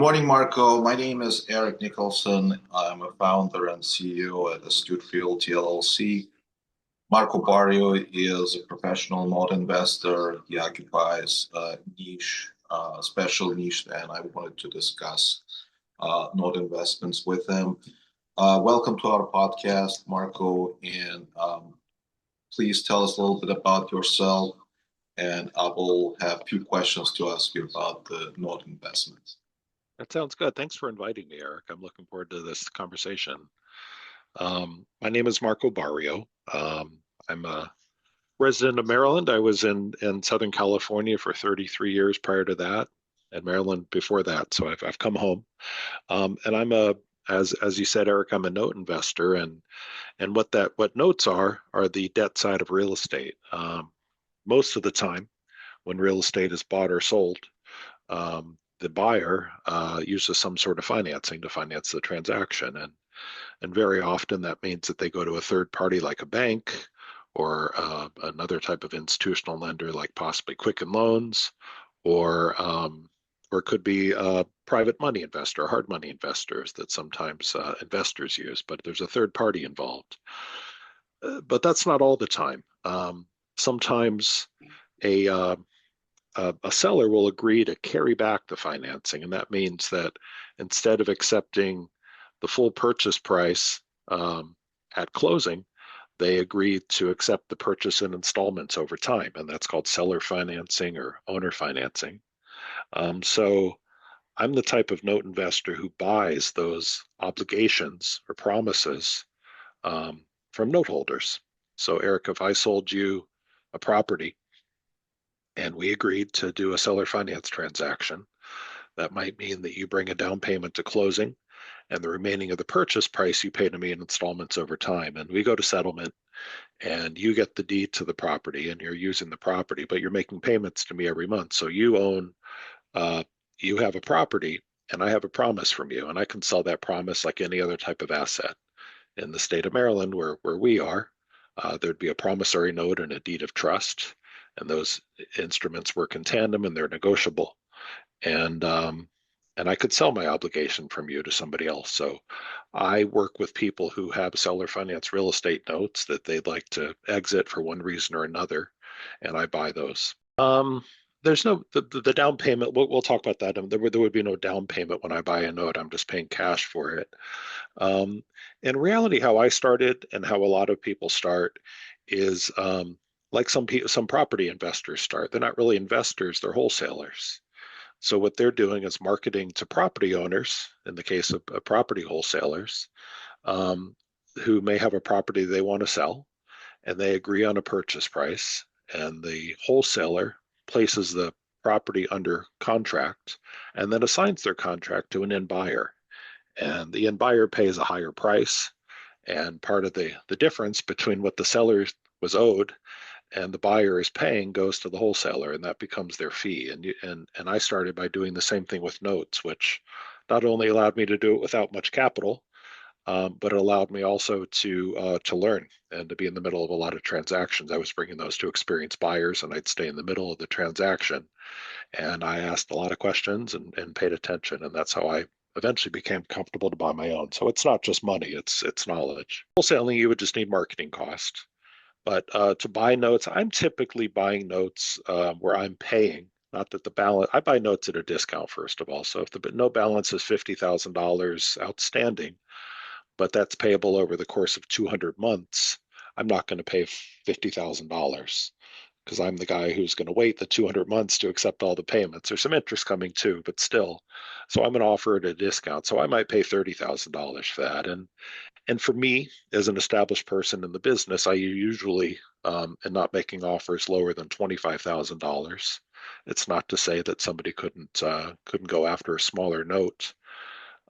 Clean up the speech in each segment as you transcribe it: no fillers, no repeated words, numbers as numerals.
morning, Marco. My name is Eric Nicholson. I'm a founder and CEO at Astute LLC. Marco Barrio is a professional note investor. He occupies a niche, special niche, and I wanted to discuss note investments with him. Welcome to our podcast, Marco, and please tell us a little bit about yourself, and I will have a few questions to ask you about the note investments. That sounds good. Thanks for inviting me, Eric. I'm looking forward to this conversation. My name is Marco Barrio. I'm a resident of Maryland. I was in Southern California for 33 years prior to that, and Maryland before that. So I've come home. And I'm as you said, Eric, I'm a note investor, and what notes are the debt side of real estate. Most of the time, when real estate is bought or sold, the buyer uses some sort of financing to finance the transaction. And very often that means that they go to a third party like a bank or another type of institutional lender like possibly Quicken Loans or it could be a private money investor, hard money investors that sometimes investors use, but there's a third party involved. But that's not all the time. Sometimes a a seller will agree to carry back the financing, and that means that instead of accepting the full purchase price at closing, they agree to accept the purchase in installments over time, and that's called seller financing or owner financing. So I'm the type of note investor who buys those obligations or promises from note holders. So, Eric, if I sold you a property and we agreed to do a seller finance transaction, that might mean that you bring a down payment to closing and the remaining of the purchase price you pay to me in installments over time. And we go to settlement and you get the deed to the property and you're using the property, but you're making payments to me every month. So you own, you have a property and I have a promise from you, and I can sell that promise like any other type of asset. In the state of Maryland, where we are, there'd be a promissory note and a deed of trust, and those instruments work in tandem and they're negotiable. And and I could sell my obligation from you to somebody else. So I work with people who have seller finance real estate notes that they'd like to exit for one reason or another, and I buy those. There's no the down payment. We'll talk about that. There would be no down payment when I buy a note. I'm just paying cash for it. Um, in reality, how I started and how a lot of people start is like some property investors start. They're not really investors; they're wholesalers. So what they're doing is marketing to property owners, in the case of property wholesalers, um, who may have a property they want to sell, and they agree on a purchase price, and the wholesaler places the property under contract and then assigns their contract to an end buyer. And the end buyer pays a higher price, and part of the difference between what the seller was owed and the buyer is paying goes to the wholesaler, and that becomes their fee. And I started by doing the same thing with notes, which not only allowed me to do it without much capital, but it allowed me also to learn and to be in the middle of a lot of transactions. I was bringing those to experienced buyers, and I'd stay in the middle of the transaction, and I asked a lot of questions and paid attention, and that's how I eventually became comfortable to buy my own. So it's not just money; it's knowledge. Wholesaling, you would just need marketing cost. But to buy notes, I'm typically buying notes where I'm paying. Not that the balance, I buy notes at a discount, first of all. So if the no balance is $50,000 outstanding, but that's payable over the course of 200 months, I'm not going to pay $50,000 because I'm the guy who's going to wait the 200 months to accept all the payments. There's some interest coming too, but still. So I'm going to offer it at a discount. So I might pay $30,000 for that. And for me, as an established person in the business, I usually am not making offers lower than $25,000. It's not to say that somebody couldn't go after a smaller note.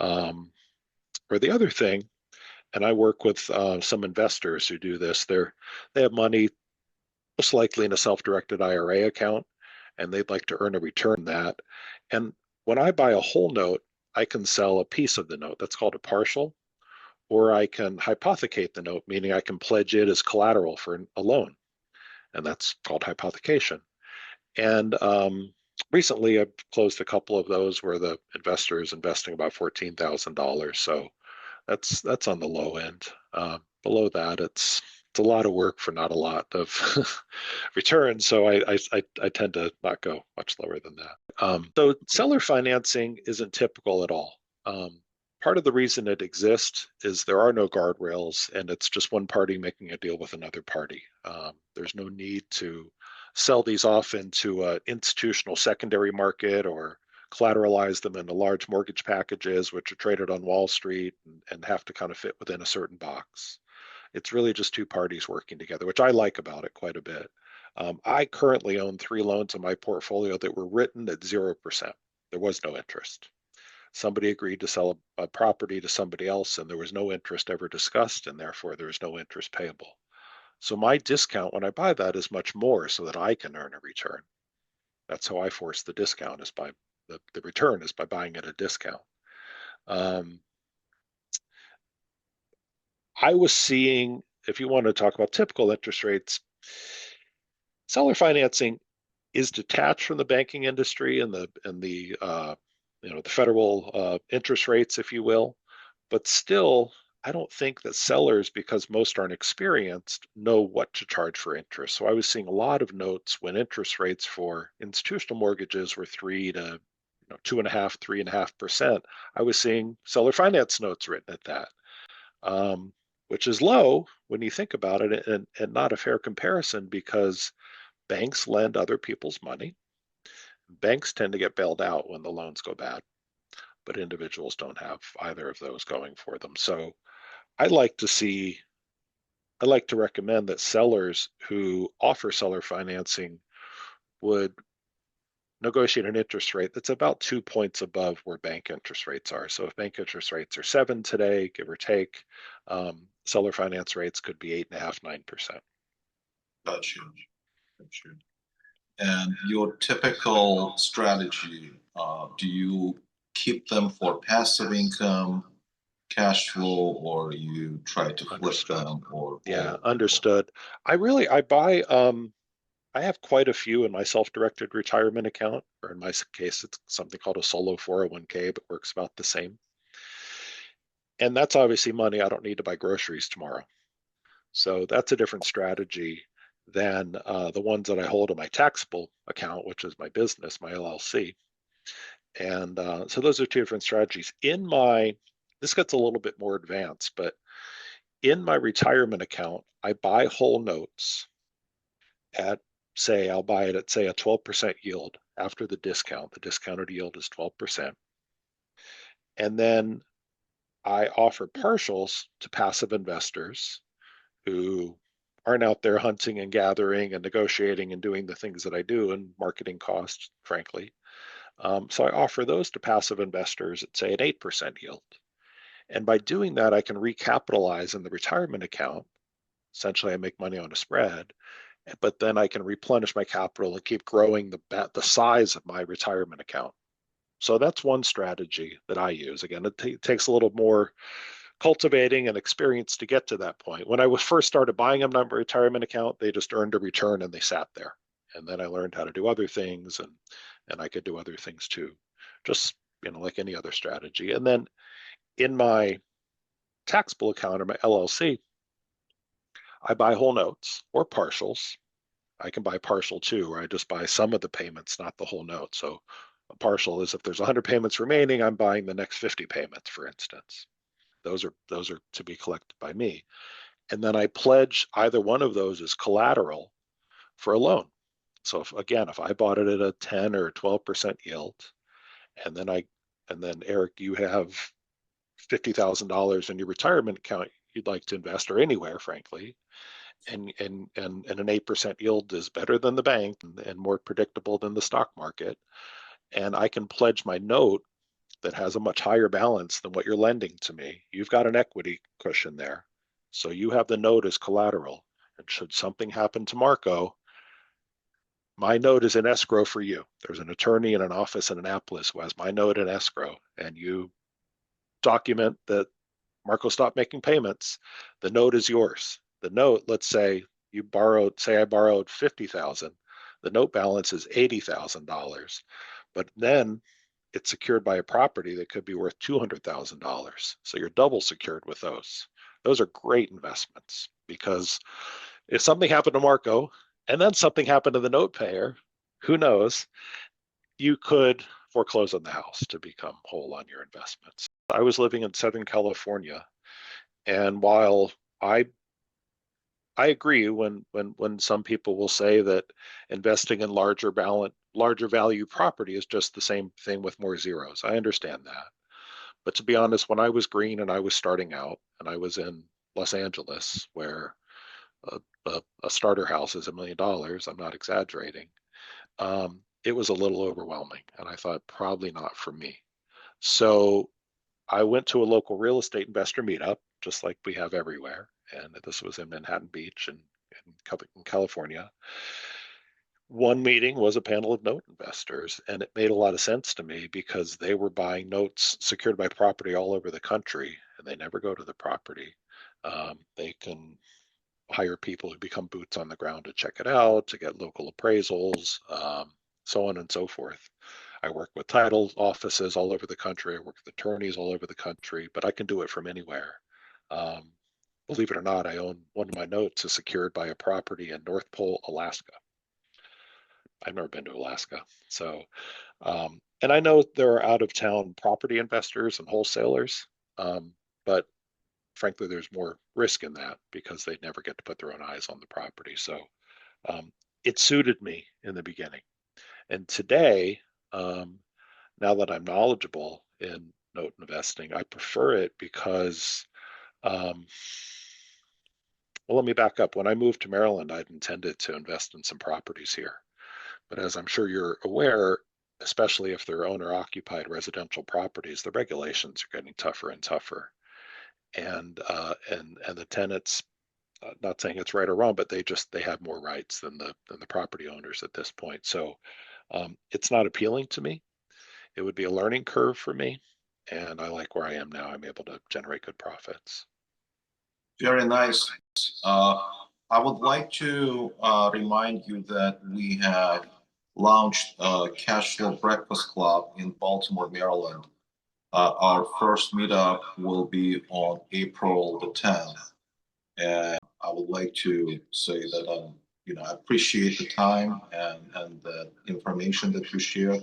Or the other thing, and I work with some investors who do this. They have money most likely in a self-directed IRA account, and they'd like to earn a return on that. And when I buy a whole note, I can sell a piece of the note. That's called a partial, or I can hypothecate the note, meaning I can pledge it as collateral for a loan, and that's called hypothecation. And Recently, I've closed a couple of those where the investor is investing about $14,000. So that's on the low end. Below that, it's a lot of work for not a lot of return. So I tend to not go much lower than that. So seller financing isn't typical at all. Part of the reason it exists is there are no guardrails, and it's just one party making a deal with another party. There's no need to sell these off into an institutional secondary market or collateralize them into large mortgage packages, which are traded on Wall Street and have to kind of fit within a certain box. It's really just two parties working together, which I like about it quite a bit. I currently own three loans in my portfolio that were written at 0%. There was no interest. Somebody agreed to sell a property to somebody else, and there was no interest ever discussed, and therefore there is no interest payable. So my discount when I buy that is much more so that I can earn a return. That's how I force the discount is by the return is by buying at a discount. Um, I was seeing, if you want to talk about typical interest rates, seller financing is detached from the banking industry and the federal interest rates, if you will. But still, I don't think that sellers, because most aren't experienced, know what to charge for interest. So I was seeing a lot of notes when interest rates for institutional mortgages were 2.5, 3.5%. I was seeing seller finance notes written at that, which is low when you think about it, and not a fair comparison because banks lend other people's money. Banks tend to get bailed out when the loans go bad, but individuals don't have either of those going for them. So I like to see, I like to recommend that sellers who offer seller financing would negotiate an interest rate that's about 2 points above where bank interest rates are. So if bank interest rates are 7 today, give or take, seller finance rates could be 8.5, 9%. Gotcha. Gotcha. And your typical strategy, do you keep them for passive income, cash flow, or you try to flip Understood. them Yeah, or understood. I buy I have quite a few in my self-directed retirement account, or in my case, it's something called a solo 401k, but works about the same. And that's obviously money I don't need to buy groceries tomorrow. So that's a different strategy than the ones that I hold in my taxable account, which is my business, my LLC. And so those are two different strategies. This gets a little bit more advanced, but in my retirement account, I buy whole notes at, I'll buy it at, say, a 12% yield after the discount. The discounted yield is 12%. And then I offer partials to passive investors who aren't out there hunting and gathering and negotiating and doing the things that I do and marketing costs, frankly. So I offer those to passive investors at, say, an 8% yield. And by doing that, I can recapitalize in the retirement account. Essentially, I make money on a spread, but then I can replenish my capital and keep growing the size of my retirement account. So that's one strategy that I use. Again, it takes a little more cultivating and experience to get to that point. When I was first started buying them on my retirement account, they just earned a return and they sat there. And then I learned how to do other things, and I could do other things too, just like any other strategy. And then in my taxable account or my LLC, I buy whole notes or partials. I can buy partial too, where I just buy some of the payments, not the whole note. So a partial is if there's 100 payments remaining, I'm buying the next 50 payments, for instance. Those are to be collected by me. And then I pledge either one of those as collateral for a loan. So if I bought it at a 10 or 12% yield, and then Eric, you have $50,000 in your retirement account you'd like to invest, or anywhere, frankly, and an 8% yield is better than the bank and more predictable than the stock market. And I can pledge my note that has a much higher balance than what you're lending to me. You've got an equity cushion there. So you have the note as collateral. And should something happen to Marco, my note is in escrow for you. There's an attorney in an office in Annapolis who has my note in escrow, and you document that Marco stopped making payments. The note is yours. The note, let's say I borrowed 50,000. The note balance is $80,000, but then it's secured by a property that could be worth $200,000. So you're double secured with those. Those are great investments because if something happened to Marco and then something happened to the note payer, who knows? You could foreclose on the house to become whole on your investments. I was living in Southern California, and while I agree when some people will say that investing in larger value property is just the same thing with more zeros. I understand that. But to be honest, when I was green and I was starting out and I was in Los Angeles, where a starter house is $1 million, I'm not exaggerating. It was a little overwhelming, and I thought probably not for me. So I went to a local real estate investor meetup, just like we have everywhere, and this was in Manhattan Beach in California. One meeting was a panel of note investors, and it made a lot of sense to me because they were buying notes secured by property all over the country, and they never go to the property. They can hire people who become boots on the ground to check it out, to get local appraisals, so on and so forth. I work with title offices all over the country. I work with attorneys all over the country, but I can do it from anywhere. Um, Believe it or not, I own one of my notes is secured by a property in North Pole, Alaska. I've never been to Alaska. So, and I know there are out of town property investors and wholesalers, but frankly, there's more risk in that because they never get to put their own eyes on the property. So um, it suited me in the beginning. And today, um, now that I'm knowledgeable in note investing, I prefer it because, um, well, let me back up. When I moved to Maryland, I'd intended to invest in some properties here. But as I'm sure you're aware, especially if they're owner occupied residential properties, the regulations are getting tougher and tougher. And the tenants, not saying it's right or wrong, but they have more rights than the property owners at this point. So it's not appealing to me. It would be a learning curve for me, and I like where I am now. I'm able to generate good profits. Very nice. I would like to remind you that we have launched a Cash Flow Breakfast Club in Baltimore, Maryland. Our first meetup will be on April the 10th. And I would like to say that I appreciate the time and the information that you share,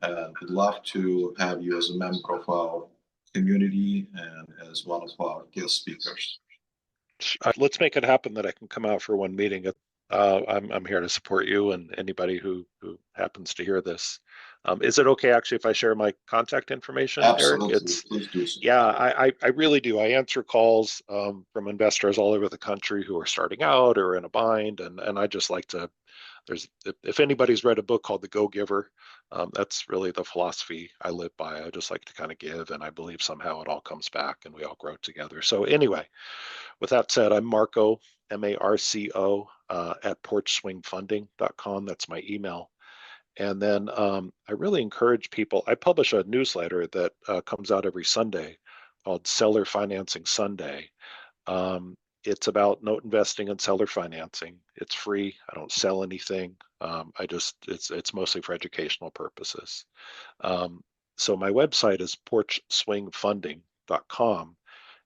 and would love to have you as a member of our community and as one of our guest speakers. Let's make it happen that I can come out for one meeting. I'm here to support you and anybody who happens to hear this. Is it okay actually if I share my contact information, Eric? Absolutely, please do so. Yeah, I really do. I answer calls from investors all over the country who are starting out or in a bind, and I just like to. If anybody's read a book called The Go Giver, that's really the philosophy I live by. I just like to kind of give, and I believe somehow it all comes back and we all grow together. So anyway, with that said, I'm Marco, Marco, at porchswingfunding.com. That's my email. And then I really encourage people. I publish a newsletter that comes out every Sunday called Seller Financing Sunday. It's about note investing and seller financing. It's free. I don't sell anything. It's mostly for educational purposes. So my website is porchswingfunding.com.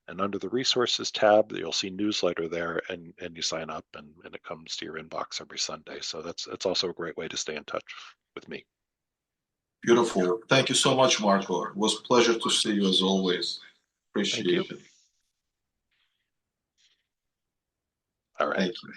And under the resources tab, you'll see newsletter there, and you sign up, and it comes to your inbox every Sunday. So that's also a great way to stay in touch with me. Beautiful. Thank you so much, Marco. It was a pleasure to see you as always. Thank you. Appreciate it. All right. Thank you.